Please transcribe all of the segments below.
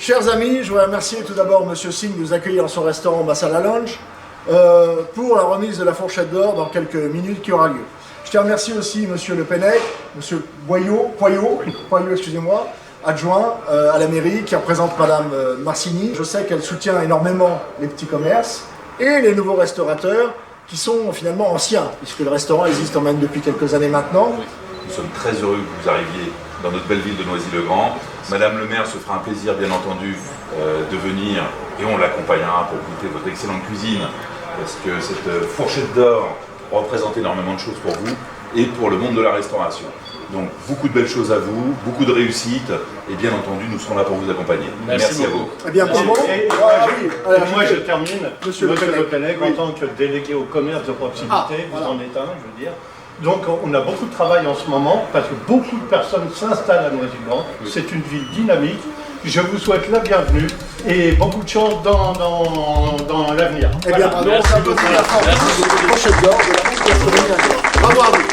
Chers amis, je voudrais remercier tout d'abord Monsieur Singh de nous accueillir dans son restaurant Masala Lounge pour la remise de la fourchette d'or dans quelques minutes qui aura lieu. Je tiens à remercier aussi Monsieur Le Pennec, Monsieur Poyot, excusez-moi, adjoint à la mairie qui représente Madame Marcini. Je sais qu'elle soutient énormément les petits commerces et les nouveaux restaurateurs qui sont finalement anciens, puisque le restaurant existe même depuis quelques années maintenant. Oui. Nous sommes très heureux que vous arriviez dans notre belle ville de Noisy-le-Grand. Madame le maire se fera un plaisir, bien entendu, de venir et on l'accompagnera pour goûter votre excellente cuisine, parce que cette fourchette d'or représente énormément de choses pour vous et pour le monde de la restauration. Donc, beaucoup de belles choses à vous, beaucoup de réussite, et bien entendu, nous serons là pour vous accompagner. Merci à vous. Eh bien, bravo. Moi, je termine, Monsieur Le Pennec, en tant que délégué au commerce de proximité, vous en êtes un, je veux dire. Donc, on a beaucoup de travail en ce moment, parce que beaucoup de personnes s'installent à Noisy-le-Grand. C'est une ville dynamique. Je vous souhaite la bienvenue et beaucoup de chance dans l'avenir. Eh bien, bravo. On s'applaudit la force de fourchette d'or de la gastronomie. Bravo à vous.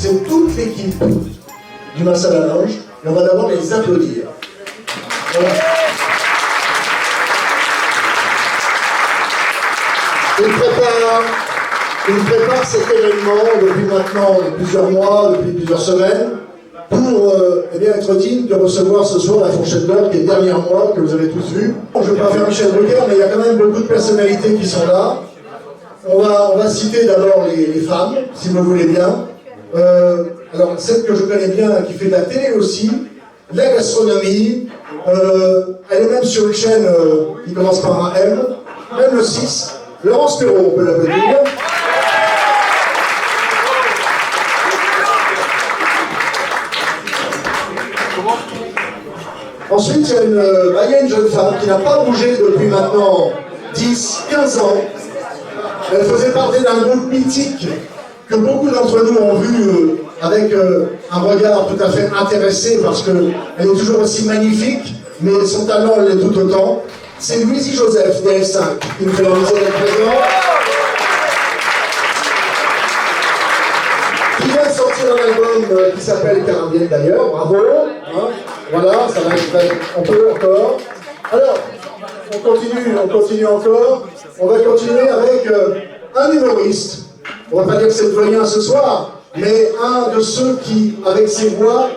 C'est toute l'équipe du Masala Lounge et on va d'abord les applaudir. Voilà. Ils préparent cet événement depuis maintenant plusieurs mois, depuis plusieurs semaines, pour eh bien, être digne de recevoir ce soir la fourchette d'or qui est derrière moi, que vous avez tous vu. Je ne vais pas faire Michel Drucker, mais il y a quand même beaucoup de personnalités qui sont là. On va citer d'abord les femmes, si vous voulez bien. Alors, celle que je connais bien, qui fait de la télé aussi, la gastronomie, elle est même sur une chaîne qui commence par un M, même le 6, Laurence Perrault, on peut l'applaudir. Ensuite, il y a une jeune femme qui n'a pas bougé depuis maintenant 10, 15 ans, Elle faisait partie d'un groupe mythique que beaucoup d'entre nous ont vu avec un regard tout à fait intéressé parce qu'elle est toujours aussi magnifique, mais son talent l'est tout autant. C'est Louisie Joseph, DF5, qui nous fait l'honneur d'être présent. Qui vient de sortir un album qui s'appelle Carambiel d'ailleurs, bravo. Hein, voilà, ça va être un peu encore. Alors, on continue encore. On va continuer avec un humoriste. On va pas dire que c'est le doyen ce soir, mais un de ceux qui, avec ses voix,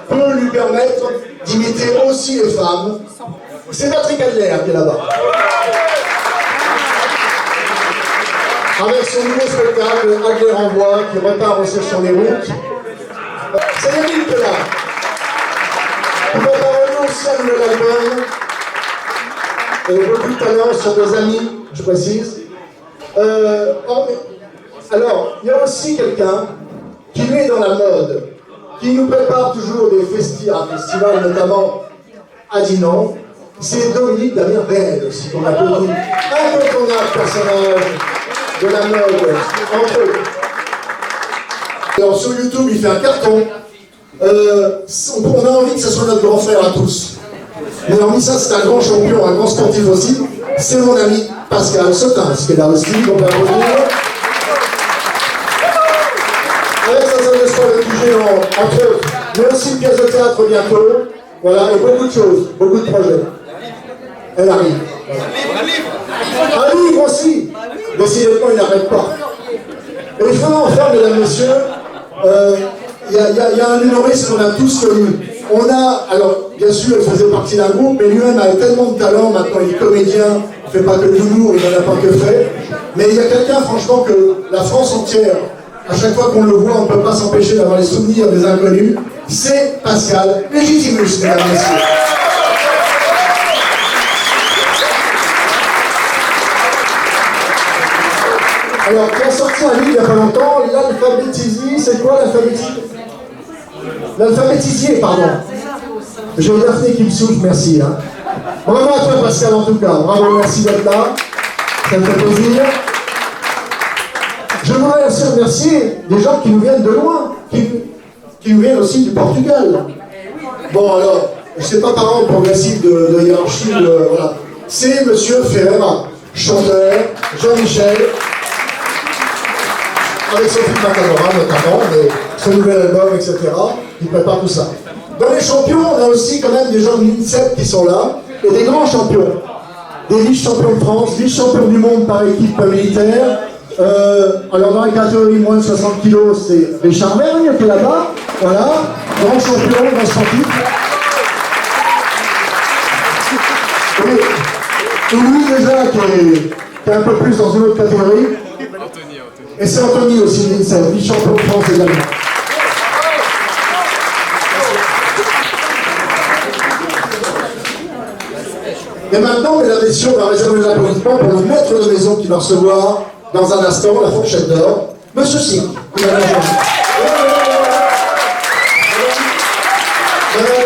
peut lui permettre d'imiter aussi les femmes. C'est Patrick Adler qui est là-bas. Avec son nouveau spectacle, Adler en voix, qui repart aussi sur les routes. C'est Yannick qui est là. On va parler aussi à nouvel album. Beaucoup de talents sont des amis, je précise. Alors, il y a aussi quelqu'un qui lui est dans la mode, qui nous prépare toujours des festivals, notamment à Dinan. C'est Dominique Damien-Bell aussi, qu'on a connu. Incontournable personnage de la mode, entre eux. Alors, sur YouTube, il fait un carton. On a envie que ce soit notre grand frère à tous. Mais hormis ça, c'est un grand champion, un grand sportif aussi. C'est mon ami Pascal Sautin, qui est là aussi, donc on va revenir. Avec sa salle de sport et du géant, entre autres, mais aussi une pièce de théâtre bientôt. Voilà, et beaucoup de choses, beaucoup de projets. Elle arrive. Voilà. Un livre aussi. Décidément, il n'arrête pas. Et il faut en faire, mesdames, messieurs, il y a un humoriste qu'on a tous connu. On a, alors, bien sûr, il faisait partie d'un groupe, mais lui-même a tellement de talent, maintenant il est comédien, il ne fait pas que de l'humour, il n'en a pas que fait. Mais il y a quelqu'un, franchement, que la France entière, à chaque fois qu'on le voit, on ne peut pas s'empêcher d'avoir les souvenirs des inconnus. C'est Pascal Légitimus, mesdames et messieurs. Alors, qui a sorti un livre il n'y a pas longtemps, l'alphabétisier, c'est quoi l'alphabétisier? L'alphabétisier, pardon. J'ai Daphné qui me souffle, merci. Hein. Bravo à toi, Pascal, en tout cas. Bravo, merci d'être là. Ça me fait plaisir. Je voudrais aussi remercier des gens qui nous viennent de loin, qui nous viennent aussi du Portugal. Bon, alors, je ne sais pas par ordre progressif de hiérarchie, voilà. C'est Monsieur Ferreira, chanteur, Jean-Michel, avec son film Matadora notamment, mais son nouvel album, etc. Il prépare tout ça. Dans les champions, on a aussi quand même des gens de l'INSEP qui sont là, et des grands champions. Des vice-champions de France, vice-champions du monde par équipe militaire. Alors dans les catégories moins de 60 kg, c'est Richard Vergne qui est là-bas. Voilà, grand champion, grand sportif. Et lui déjà qui est un peu plus dans une autre catégorie. Et c'est Anthony aussi, l'INSEP, vice-champion de France également. Et maintenant, mesdames et messieurs, on va réserver les applaudissements pour le maître de maison qui va recevoir dans un instant la fourchette d'or, Monsieur Singh. Madame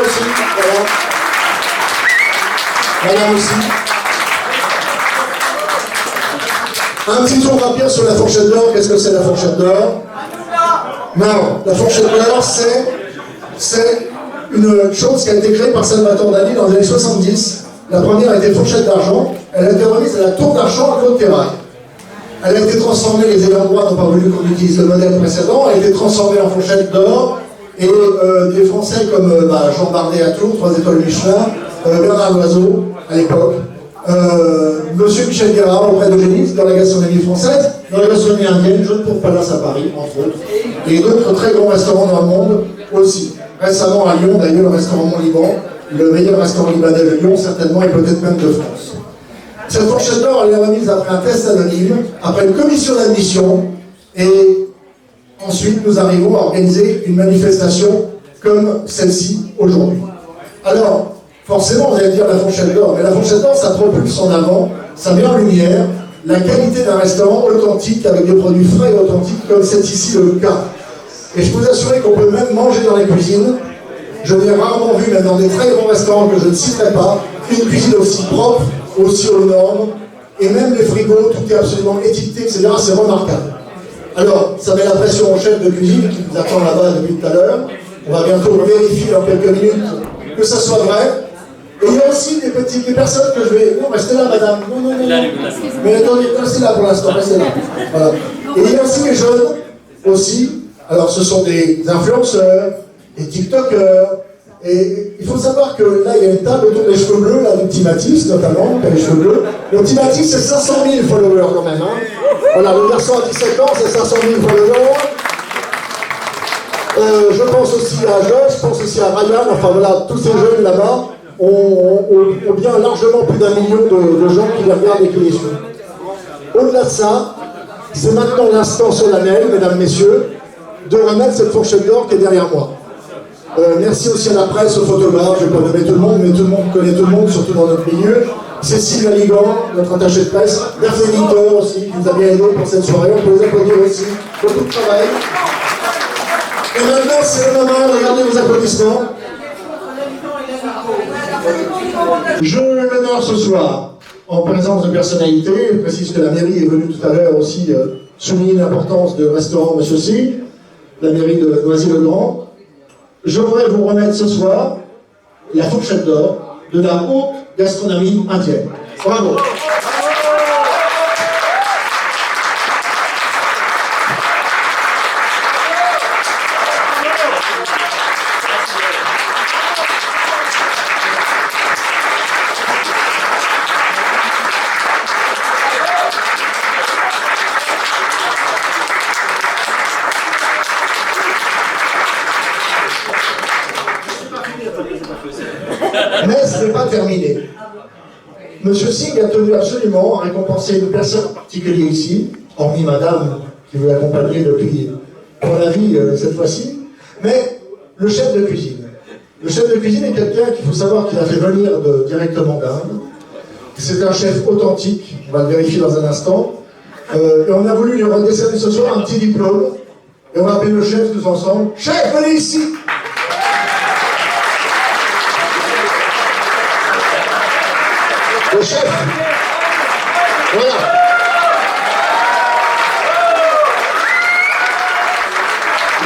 aussi, voilà. Madame aussi. Un petit tour rapide sur la fourchette d'or. Qu'est-ce que c'est la fourchette d'or? Non, la fourchette d'or, c'est une chose qui a été créée par Salvatore Dali dans les années 70. La première a été fourchette d'argent. Elle a été remise à la tour d'argent à Claude-Terrail. Elle a été transformée, les ayants droit n'ont pas voulu qu'on utilise le modèle précédent, elle a été transformée en fourchette d'or, et des Français comme Jean Bardet à Tours, 3 étoiles Michelin, Bernard Loiseau à l'époque, Monsieur Michel Guérard auprès de Génis, dans la gastronomie française, dans la gastronomie indienne, Jeune pour Palace à Paris, entre autres, et d'autres très grands restaurants dans le monde aussi. Récemment à Lyon, d'ailleurs, le restaurant Mont-Liban, le meilleur restaurant libanais de Lyon, certainement, et peut-être même de France. Cette fourchette d'or, elle est remise après un test anonyme, après une commission d'admission, et ensuite nous arrivons à organiser une manifestation comme celle-ci aujourd'hui. Alors, forcément, vous allez dire la fourchette d'or, mais la fourchette d'or, ça propulse en avant, ça met en lumière la qualité d'un restaurant authentique avec des produits frais et authentiques, comme c'est ici le cas. Et je peux vous assurer qu'on peut même manger dans les cuisines. Je n'ai rarement vu, même dans des très grands restaurants que je ne citerai pas, une cuisine aussi propre, aussi aux normes, et même les frigos, tout est absolument étiqueté, etc. C'est remarquable. Alors, ça met la pression au chef de cuisine qui nous attend là-bas depuis tout à l'heure. On va bientôt vérifier dans quelques minutes que ça soit vrai. Et il y a aussi des personnes que je vais... Non, restez là, madame. Non, non, non. Mais attendez, restez là pour l'instant, restez là. Voilà. Et il y a aussi les jeunes, aussi. Alors, ce sont des influenceurs, des tiktokers. Et il faut savoir que là, il y a une table autour des cheveux bleus, là, du petit Matisse, notamment, qui a les cheveux bleus. Le petit Matisse, c'est 500 000 followers quand même. Hein. Voilà, le garçon à 17 ans, c'est 500 000 followers. Je pense aussi à Josh, je pense aussi à Ryan, enfin voilà, tous ces jeunes là-bas ont bien largement plus d'1 million de gens qui les regardent et qui les suivent. Au-delà de ça, c'est maintenant l'instant solennel, mesdames, messieurs, de remettre cette fourchette d'or qui est derrière moi. Merci aussi à la presse, aux photographes, je ne vais pas nommer tout le monde, mais tout le monde connaît tout le monde, surtout dans notre milieu. Cécile Laligan, notre attachée de presse, Daphné Victor aussi, qui nous a bien aidé pour cette soirée, on peut les applaudir aussi, beaucoup de travail. Et maintenant, c'est le moment, regardez vos applaudissements. Je l'honneur ce soir, en présence de personnalités, je précise que la mairie est venue tout à l'heure aussi souligner l'importance du restaurant Monsieur Sy, la mairie de Noisy-le-Grand. Je voudrais vous remettre ce soir la fourchette d'or de la haute gastronomie indienne. Bravo. Mais ce n'est pas terminé. Monsieur Singh a tenu absolument à récompenser une personne en particulier ici, hormis madame qui vous accompagnait depuis pour la vie cette fois-ci, mais le chef de cuisine. Le chef de cuisine est quelqu'un qu'il faut savoir qu'il a fait venir directement d'Inde. C'est un chef authentique, on va le vérifier dans un instant. Et on a voulu lui redécerner ce soir un petit diplôme. Et on va appeler le chef tous ensemble. Chef, venez ici! Le chef, voilà.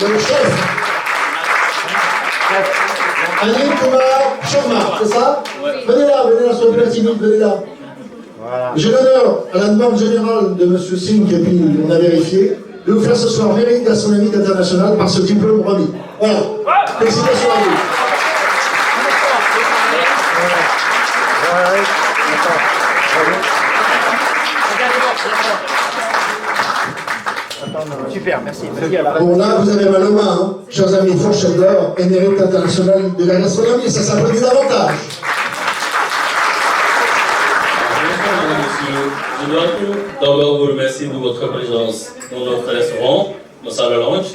Le chef, Anil Kumar Sharma, c'est ça? Venez là, soyez plus timide, venez là. Voilà. J'ai l'honneur, à la demande générale de M. Singh, et puis on a vérifié, de vous faire ce soir mérite gastronomie internationale par ce diplôme remis. Voilà. Félicitations à vous. Super, merci. Bon, là, vous avez mal aux mains, hein. Chers amis, fourchette d'or et mérite international de la gastronomie, ça s'applaudit davantage. Je dois tout d'abord vous remercier de votre présence dans notre restaurant, Masala Lounge.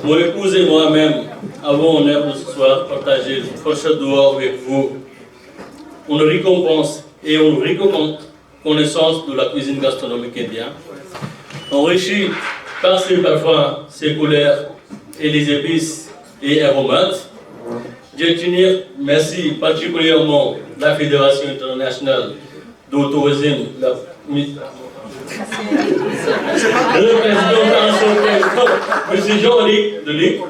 Mon épouse et moi-même avons l'honneur de ce soir partager une fourchette d'or avec vous. On récompense et on récompense connaissance de la cuisine gastronomique indienne, enrichie par ses parfums, ses couleurs et les épices et aromates. Je tenir merci particulièrement la Fédération internationale du tourisme, le président M. Jean-Luc Deluc,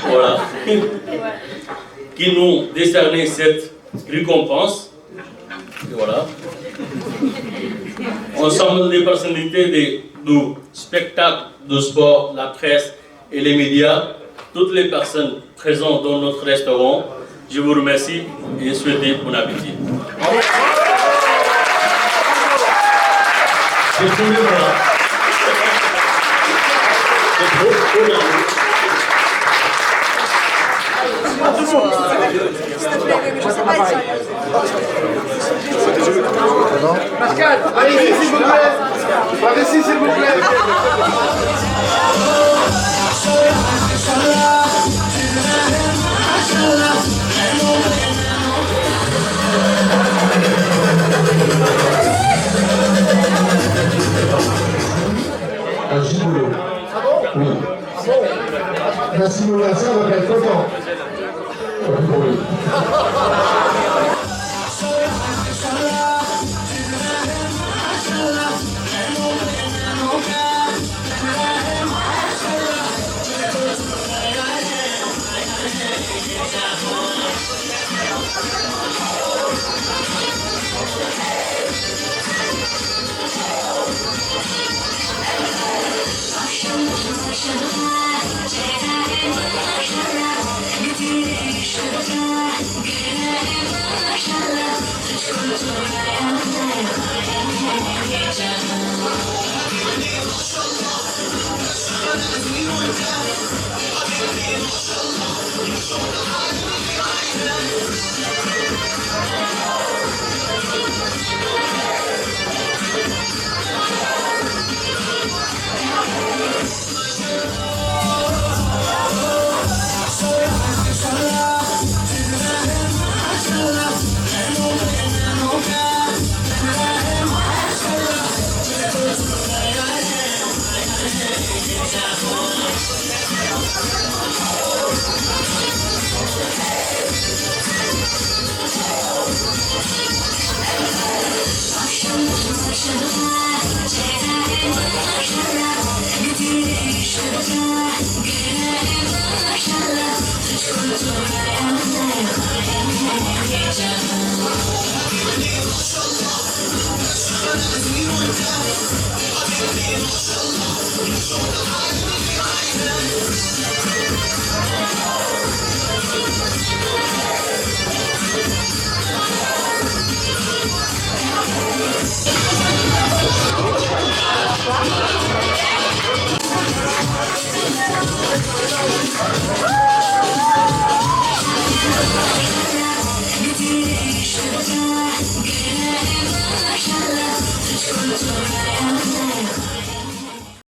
voilà, qui nous décerné cette récompense. Et voilà. Ensemble des personnalités du spectacle, du sport, la presse et les médias, toutes les personnes présentes dans notre restaurant, je vous remercie et souhaite bon appétit. Pascal, allez-y s'il vous plaît. Allez-y s'il vous plaît. Un gigoulot. Oui. Merci mon garçon, on va être content. Oui. Maşallah,